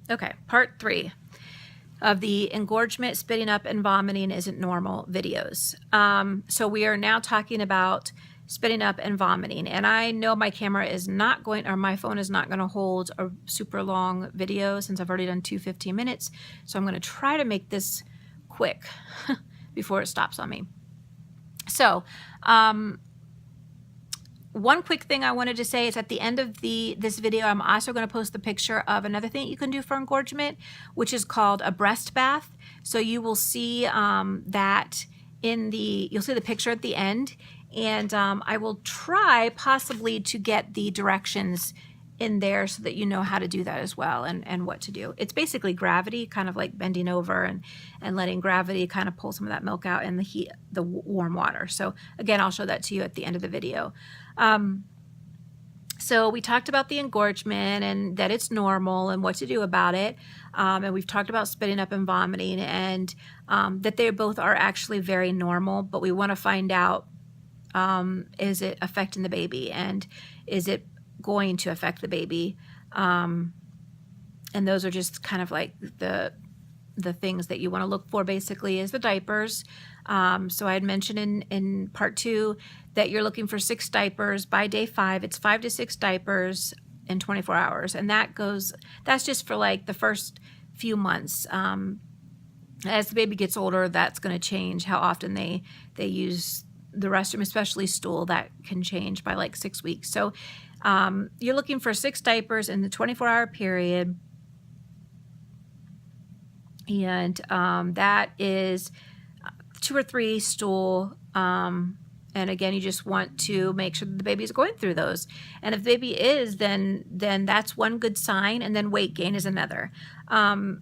Okay, part 3 of the engorgement, spitting up, and vomiting isn't normal videos. So we are now talking about spitting up and vomiting. And I know my camera is not going, or my phone is not going to hold a super long video since I've already done 15 minutes. So I'm going to try to make this quick before it stops on me. So, one quick thing I wanted to say is at the end of this video, I'm also going to post the picture of another thing you can do for engorgement, which is called a breast bath. So you will see that you'll see the picture at the end, and I will try possibly to get the directions in there so that you know how to do that as well, and what to do. It's basically gravity, kind of like bending over and letting gravity kind of pull some of that milk out in the warm water. So again, I'll show that to you at the end of the video. So we talked about the engorgement and that it's normal and what to do about it. And we've talked about spitting up and vomiting, and that they both are actually very normal, but we want to find out, is it affecting the baby, and is it going to affect the baby? And those are just kind of like the things that you want to look for, basically, is the diapers. So I had mentioned in part 2 that you're looking for 6 diapers by day 5. It's 5 to 6 diapers in 24 hours. And that's just for like the first few months. As the baby gets older, that's going to change how often they use the restroom, especially stool. That can change by like 6 weeks. So you're looking for 6 diapers in the 24-hour period. And that is 2 or 3 stool. And again, you just want to make sure that the baby is going through those. And if the baby is, then that's one good sign. And then weight gain is another. Breastfed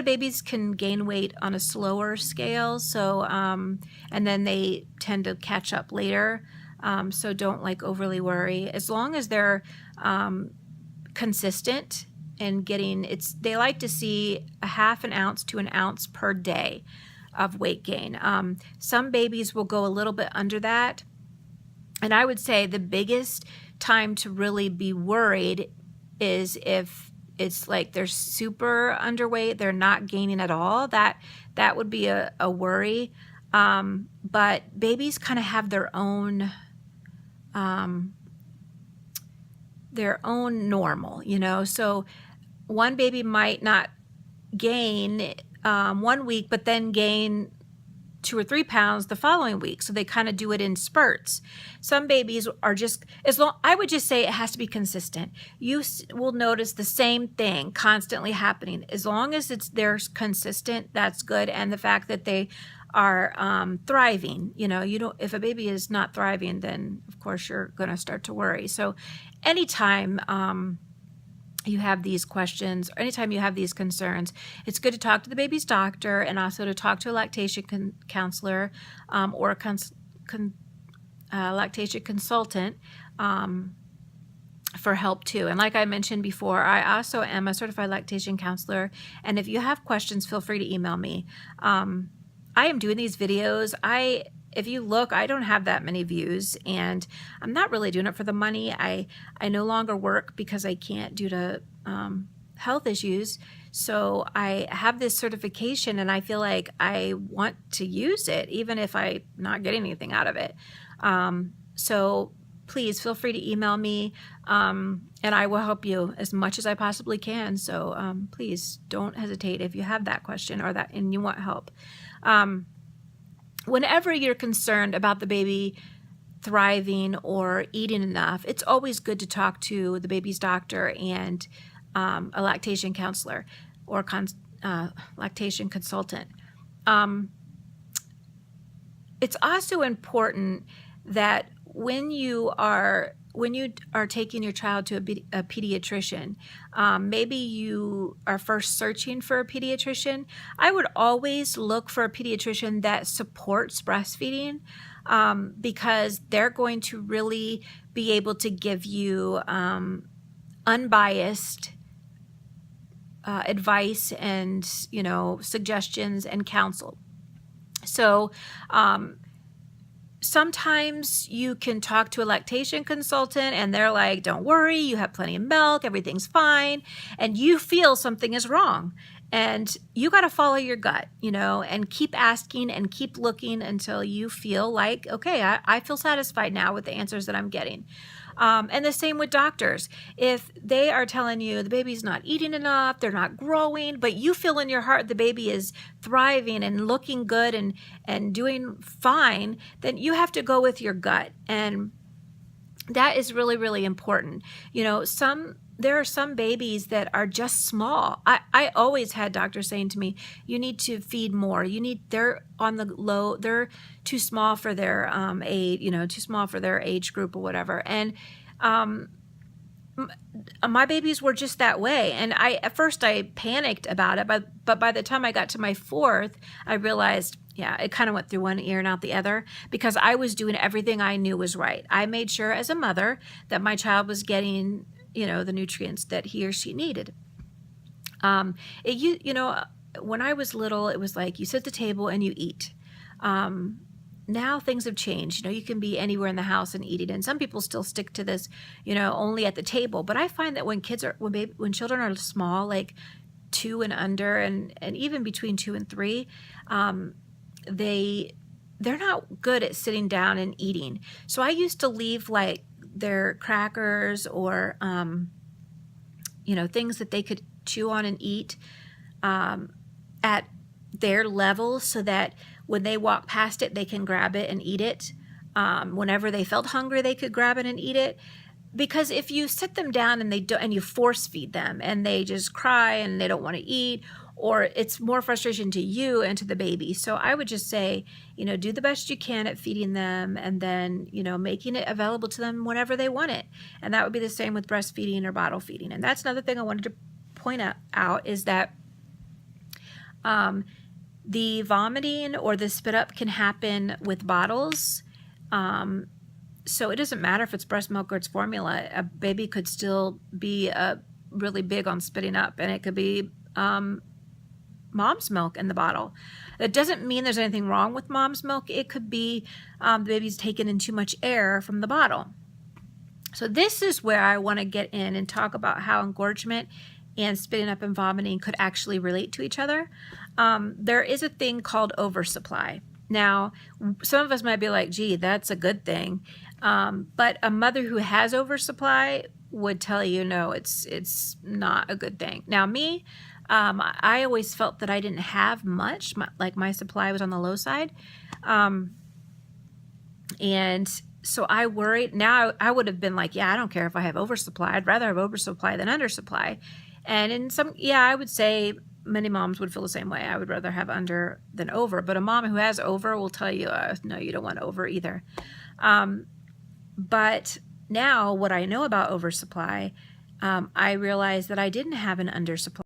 babies can gain weight on a slower scale. So, and then they tend to catch up later. So don't like overly worry. As long as they're consistent and they like to see a ½ an ounce to an ounce per day of weight gain. Some babies will go a little bit under that. And I would say the biggest time to really be worried is if it's like they're super underweight, they're not gaining at all. That would be a worry. But babies kind of have their own normal, you know. So one baby might not gain 1 week, but then gain 2 or 3 pounds the following week. So they kind of do it in spurts. Some babies are just, I would just say it has to be consistent. You will notice the same thing constantly happening. As long as they're consistent, that's good. And the fact that they are thriving, you know, if a baby is not thriving, then of course you're going to start to worry. So anytime you have these questions, or anytime you have these concerns, it's good to talk to the baby's doctor, and also to talk to a lactation counselor or a lactation consultant for help too. And like I mentioned before, I also am a certified lactation counselor, and if you have questions, feel free to email me. I am doing these videos. If you look, I don't have that many views, and I'm not really doing it for the money. I no longer work because I can't due to health issues. So I have this certification, and I feel like I want to use it, even if I'm not getting anything out of it. So please feel free to email me, and I will help you as much as I possibly can. So please don't hesitate if you have that question and you want help. Whenever you're concerned about the baby thriving or eating enough, it's always good to talk to the baby's doctor and a lactation counselor or lactation consultant. It's also important that when you are taking your child to a pediatrician, maybe you are first searching for a pediatrician. I would always look for a pediatrician that supports breastfeeding, because they're going to really be able to give you unbiased advice and, suggestions and counsel. So sometimes you can talk to a lactation consultant and they're like, don't worry, you have plenty of milk, everything's fine, and you feel something is wrong. And you got to follow your gut, and keep asking and keep looking until you feel like, okay, I feel satisfied now with the answers that I'm getting. And the same with doctors. If they are telling you the baby's not eating enough, they're not growing, but you feel in your heart the baby is thriving and looking good and doing fine, then you have to go with your gut. And that is really, really important. There are some babies that are just small. I always had doctors saying to me, you need to feed more. They're on the low, they're too small for their age, too small for their age group or whatever. And my babies were just that way. And at first I panicked about it, but by the time I got to my fourth, I realized, yeah, it kind of went through one ear and out the other, because I was doing everything I knew was right. I made sure as a mother that my child was getting, the nutrients that he or she needed. When I was little, it was like you sit at the table and you eat. Now things have changed. You can be anywhere in the house and eat it. And some people still stick to this, only at the table. But I find that when children are small, like 2 and under, and even between 2 and 3, they're not good at sitting down and eating. So I used to leave like their crackers or things that they could chew on and eat at their level, so that when they walk past it, they can grab it and eat it. Whenever they felt hungry, they could grab it and eat it. Because if you sit them down and you force feed them and they just cry and they don't want to eat, or it's more frustration to you and to the baby. So I would just say, do the best you can at feeding them, and then, making it available to them whenever they want it. And that would be the same with breastfeeding or bottle feeding. And that's another thing I wanted to point out is that the vomiting or the spit up can happen with bottles. So it doesn't matter if it's breast milk or it's formula. A baby could still be really big on spitting up, and it could be mom's milk in the bottle. That doesn't mean there's anything wrong with mom's milk. It could be the baby's taken in too much air from the bottle. So this is where I want to get in and talk about how engorgement and spitting up and vomiting could actually relate to each other. There is a thing called oversupply. Now, some of us might be like, gee, that's a good thing. But a mother who has oversupply would tell you, no, it's not a good thing. Now, me, I always felt that I didn't have much, my supply was on the low side. And so I worried. Now I would have been like, yeah, I don't care if I have oversupply. I'd rather have oversupply than undersupply. And I would say many moms would feel the same way. I would rather have under than over. But a mom who has over will tell you, no, you don't want over either. But now what I know about oversupply, I realized that I didn't have an undersupply.